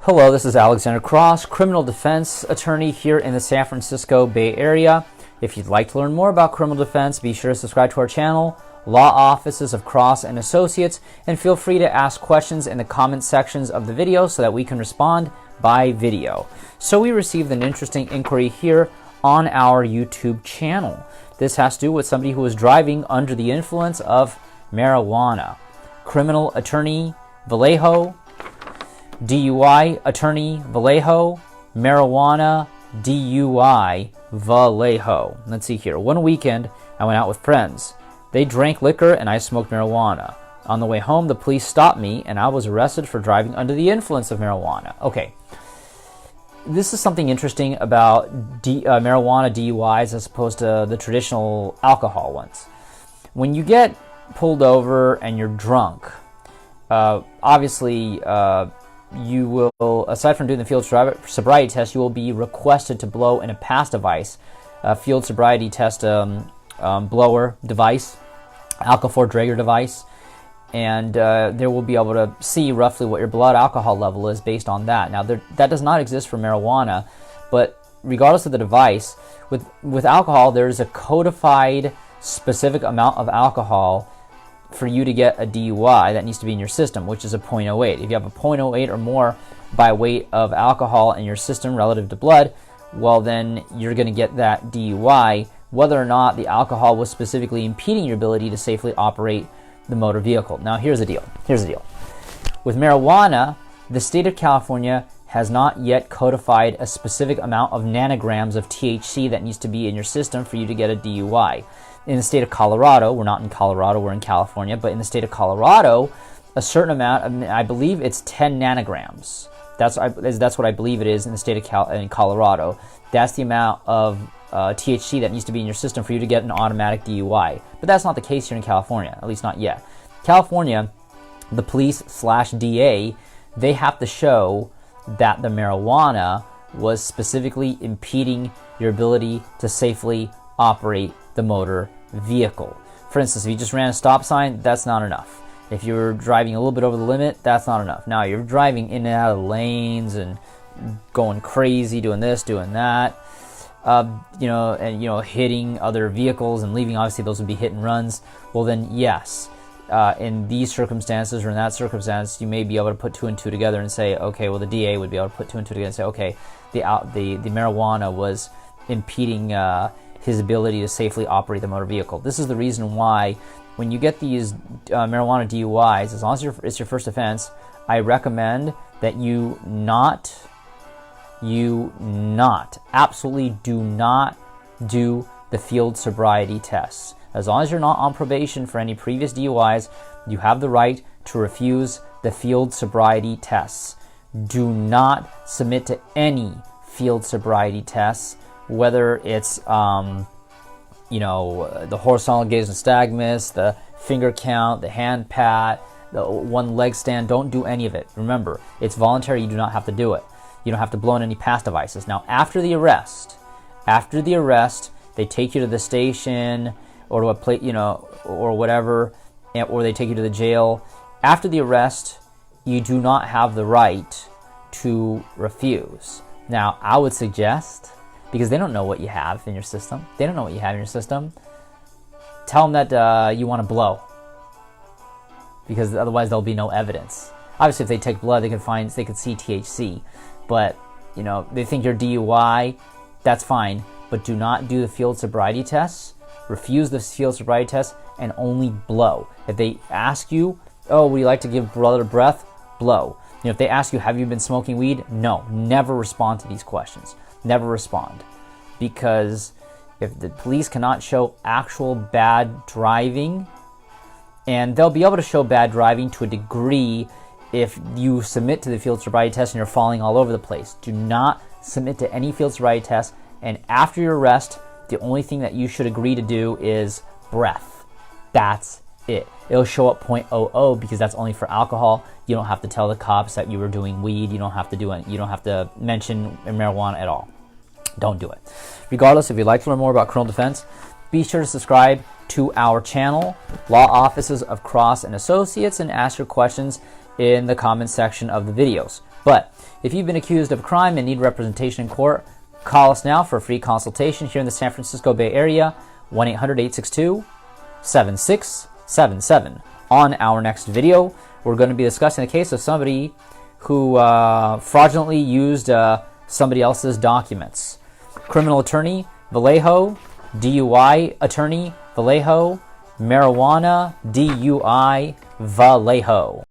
Hello, this is Alexander Cross, criminal defense attorney here in the San Francisco Bay Area. If you'd like to learn more about criminal defense, be sure to subscribe to our channel, Law Offices of Cross and Associates, and feel free to ask questions in the comment sections of the video so that we can respond by video. So we received an interesting inquiry here on our YouTube channel. This has to do with somebody who was driving under the influence of marijuana. Criminal attorney Vallejo, DUI attorney Vallejo, marijuana DUI Vallejo. Let's see here. One weekend, I went out with friends. They drank liquor and I smoked marijuana. On the way home, the police stopped me and I was arrested for driving under the influence of marijuana. Okay. This is something interesting about marijuana DUIs as opposed to the traditional alcohol ones. When you get pulled over and you're drunk, obviously, you will, aside from doing the field sobriety test, you will be requested to blow in a pass device, a field sobriety test blower device, alcohol Drager device, and they will be able to see roughly what your blood alcohol level is based on that. Now, that does not exist for marijuana, but regardless of the device, with alcohol, there is a codified specific amount of alcohol for you to get a DUI that needs to be in your system, which is a 0.08. If you have a 0.08 or more by weight of alcohol in your system relative to blood, well then you're going to get that DUI, whether or not the alcohol was specifically impeding your ability to safely operate the motor vehicle. Now here's the deal. With marijuana, the state of California has not yet codified a specific amount of nanograms of THC that needs to be in your system for you to get a DUI. In the state of Colorado, we're not in Colorado, we're in California, but in the state of Colorado, a certain amount, I believe it's 10 nanograms. That's what I believe it is in the state of in Colorado. That's the amount of THC that needs to be in your system for you to get an automatic DUI. But that's not the case here in California, at least not yet. California, the police/DA, they have to show that the marijuana was specifically impeding your ability to safely operate the motor vehicle. For instance, if you just ran a stop sign, that's not enough. If you're driving a little bit over the limit, that's not enough. Now, you're driving in and out of lanes and going crazy, doing this, doing that, hitting other vehicles and leaving. Obviously, those would be hit and runs. Well, then, yes, in these circumstances or in that circumstance, you may be able to put two and two together and say, okay, well, the DA would be able to put two and two together and say, okay, the marijuana was impeding his ability to safely operate the motor vehicle. This is the reason why when you get these marijuana DUIs, as long as it's your first offense, I recommend that you absolutely do not do the field sobriety tests. As long as you're not on probation for any previous DUIs, you have the right to refuse the field sobriety tests. Do not submit to any field sobriety tests, whether it's the horizontal gaze and nystagmus, the finger count, the hand pat, the one leg stand. Don't do any of it. Remember, it's voluntary. You do not have to do it. You don't have to blow in any pass devices. Now, after the arrest, they take you to the station or to a place, or whatever, or they take you to the jail. After the arrest, you do not have the right to refuse. Now, I would suggest, because they don't know what you have in your system. Tell them that you want to blow, because otherwise there'll be no evidence. Obviously, if they take blood, they could see THC. But they think you're DUI. That's fine. But do not do the field sobriety tests. Refuse the field sobriety test and only blow. If they ask you, "Oh, would you like to give brother breath?" Blow. If they ask you, "Have you been smoking weed?" No. Never respond to these questions. Never respond, because if the police cannot show actual bad driving, and they'll be able to show bad driving to a degree if you submit to the field sobriety test and you're falling all over the place. Do not submit to any field sobriety test, and after your arrest, the only thing that you should agree to do is breath. That's it. It'll show up 0.00 because that's only for alcohol. You don't have to tell the cops that you were doing weed. You don't have to do it. You don't have to mention marijuana at all. Don't do it. Regardless, if you'd like to learn more about criminal defense, be sure to subscribe to our channel, Law Offices of Cross and Associates, and ask your questions in the comment section of the videos. But if you've been accused of a crime and need representation in court, call us now for a free consultation here in the San Francisco Bay Area, 1-800-862-7677. On our next video, we're going to be discussing the case of somebody who fraudulently used somebody else's documents. Criminal attorney Vallejo, DUI attorney Vallejo, marijuana DUI Vallejo.